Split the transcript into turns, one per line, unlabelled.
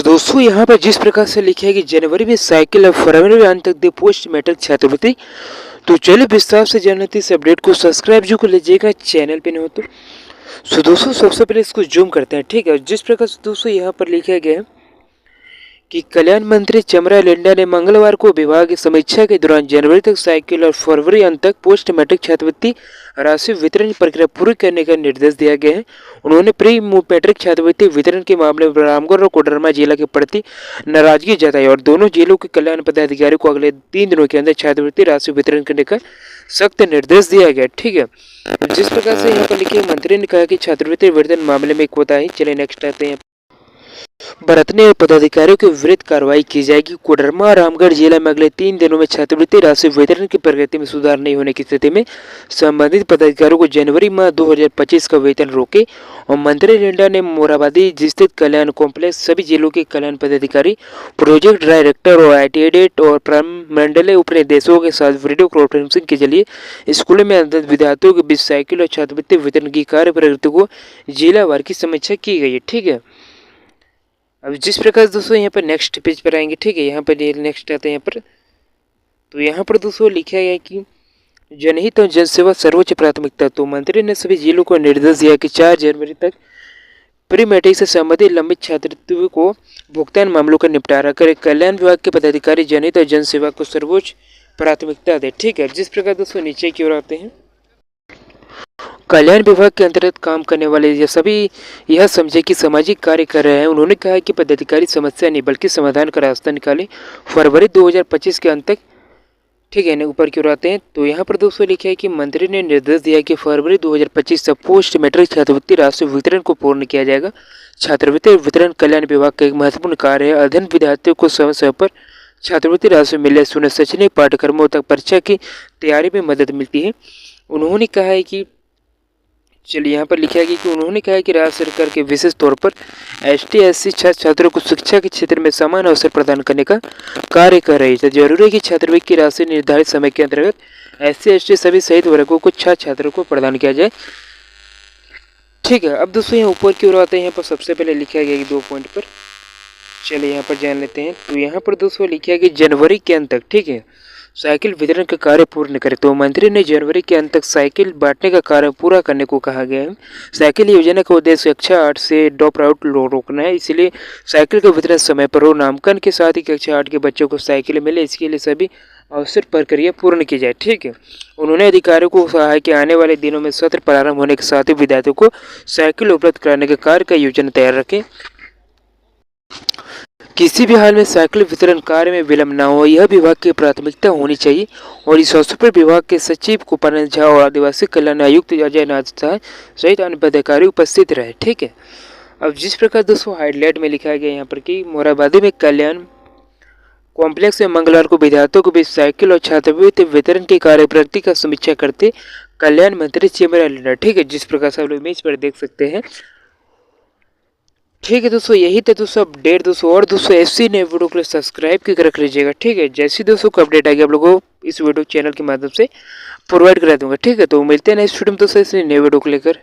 तो दोस्तों यहाँ पर जिस प्रकार से लिखा है कि जनवरी में साइकिल और फरवरी में अंत तक दे पोस्ट मैट्रिक छात्रवृत्ति। तो चलिए विस्तार से जानते हैं इस अपडेट को। सब्सक्राइब जो कर लीजिएगा चैनल पे नहीं हो तो। सो दोस्तों सबसे पहले इसको जूम करते हैं, ठीक है। जिस प्रकार से दोस्तों यहाँ पर लिखा गया है कि कल्याण मंत्री चमरा लेंडा ने मंगलवार को विभाग की समीक्षा के दौरान जनवरी तक साइकिल और फरवरी अंत तक पोस्ट मैट्रिक छात्रवृत्ति राशि वितरण प्रक्रिया पूरी करने का निर्देश दिया गया है। उन्होंने प्री मैट्रिक छात्रवृत्ति वितरण के मामले में रामगढ़ और कोडरमा जिला के प्रति नाराजगी जताई और दोनों जिलों के कल्याण पदाधिकारी को अगले 3 दिनों के अंदर छात्रवृत्ति राशि वितरण करने का सख्त निर्देश दिया गया, ठीक है। जिस प्रकार से यहाँ पर लिखे मंत्री ने कहा कि छात्रवृत्ति वितरण मामले में कोताही। चलिए नेक्स्ट आते हैं। बरतने पदाधिकारियों के विरुद्ध कार्रवाई की जाएगी। कोडरमा और रामगढ़ जिला में अगले 3 दिनों में छात्रवृत्ति राशि वितरण की प्रगति में सुधार नहीं होने की स्थिति में संबंधित पदाधिकारियों को जनवरी माह 2025 का वेतन रोके। और मंत्री लेंडा ने मोराबादी स्थित कल्याण कॉम्प्लेक्स सभी जिलों के कल्याण पदाधिकारी, प्रोजेक्ट डायरेक्टर और आईटीएडेट और मंडलीय उपनिदेशकों के साथ वीडियो कॉन्फ्रेंसिंग के जरिए स्कूलों में अंतरित विद्यार्थियों के बीच साइकिल और छात्रवृत्ति वितरण की कार्य प्रगति को जिलावार की समीक्षा की गई है, ठीक है। अब जिस प्रकार दोस्तों यहाँ पर नेक्स्ट पेज पर आएंगे, ठीक है। यहाँ पर नेक्स्ट आते हैं यहाँ पर। तो यहाँ पर दोस्तों लिखा गया है कि जनहित और जनसेवा सर्वोच्च प्राथमिकता। तो मंत्री ने सभी जिलों को निर्देश दिया कि 4 जनवरी तक प्री मैट्रिक से संबंधित लंबित छात्रवृत्ति को भुगतान मामलों का निपटारा करें। कल्याण विभाग के पदाधिकारी जनहित और जनसेवा को सर्वोच्च प्राथमिकता दे, ठीक है। जिस प्रकार दोस्तों नीचे की ओर आते हैं। कल्याण विभाग के अंतर्गत काम करने वाले ये सभी यह समझे कि सामाजिक कार्य कर रहे हैं। उन्होंने कहा कि पदाधिकारी समस्या नहीं बल्कि समाधान का रास्ता निकालें फरवरी 2025 के अंत तक, ठीक है। ऊपर की ओर आते हैं। तो यहाँ पर दोस्तों लिखा है कि मंत्री ने निर्देश दिया कि फरवरी 2025 तक पोस्ट मैट्रिक छात्रवृत्ति राशि वितरण को पूर्ण किया जाएगा। छात्रवृत्ति वितरण कल्याण विभाग का एक महत्वपूर्ण कार्य है। अध्ययन विद्यार्थियों को समय समय पर छात्रवृत्ति राशि मिले सुनिश्चित शैक्षणिक पाठ्यक्रमों तक परीक्षा की तैयारी में मदद मिलती है। उन्होंने कहा है कि चलिए यहाँ पर लिखा गया कि उन्होंने कहा कि राज्य सरकार के विशेष तौर पर ST/SC छात्रों को शिक्षा के क्षेत्र में समान अवसर प्रदान करने का कार्य कर रही है। जरूरी है कि छात्रवृत्ति की राशि निर्धारित समय के अंतर्गत SC/ST सभी सहित वर्गों को छात्रों को प्रदान किया जाए, ठीक है। अब दोस्तों यहाँ ऊपर की ओर आते हैं। यहाँ पर सबसे पहले लिखा गया कि 2 पॉइंट पर, चलिए यहाँ पर जान लेते हैं। तो यहाँ पर दोस्तों लिखा है कि जनवरी के अंत तक, ठीक है, साइकिल वितरण का कार्य पूर्ण करें। तो मंत्री ने जनवरी के अंत तक साइकिल बांटने का कार्य पूरा करने को कहा गया है। साइकिल योजना का उद्देश्य कक्षा 8 से ड्रॉप आउट रोकना है, इसलिए साइकिल का वितरण समय पर हो। नामांकन के साथ ही कक्षा 8 के बच्चों को साइकिल मिले, इसके लिए सभी आवश्यक प्रक्रिया पूर्ण की जाए, ठीक है। उन्होंने अधिकारियों को कहा है कि आने वाले दिनों में सत्र प्रारंभ होने के साथ ही विद्यार्थियों को साइकिल उपलब्ध कराने के कार्य का योजना तैयार रखें। किसी भी हाल में साइकिल वितरण कार्य में विलंब न हो, यह विभाग की प्राथमिकता होनी चाहिए। और इस अवसर पर विभाग के सचिव कुपानंद झा और आदिवासी कल्याण आयुक्त अजय नाथ झा सहित अन्य पदाधिकारी उपस्थित रहे, ठीक है। अब जिस प्रकार दोस्तों हाईलाइट में लिखा गया यहाँ पर कि मोराबादी में कल्याण कॉम्प्लेक्स में मंगलवार को विद्यार्थियों के बीच साइकिल और छात्रवृत्ति वितरण की कार्य प्रगति का समीक्षा करते कल्याण मंत्री चमरा लेंडा, ठीक है। जिस प्रकार से आप लोग इमेज पर देख सकते हैं, ठीक है दोस्तों। यही था दोस्तों अपडेट दोस्तों। और दोस्तों ऐसी नए वीडियो के लिए सब्सक्राइब करके रख लीजिएगा, ठीक है। जैसी दोस्तों को अपडेट आएगी आप लोगों को इस वीडियो चैनल के माध्यम से प्रोवाइड करा दूंगा, ठीक है। तो मिलते हैं नेक्स्ट वीडियो में दोस्तों ऐसी नए वीडियो को लेकर।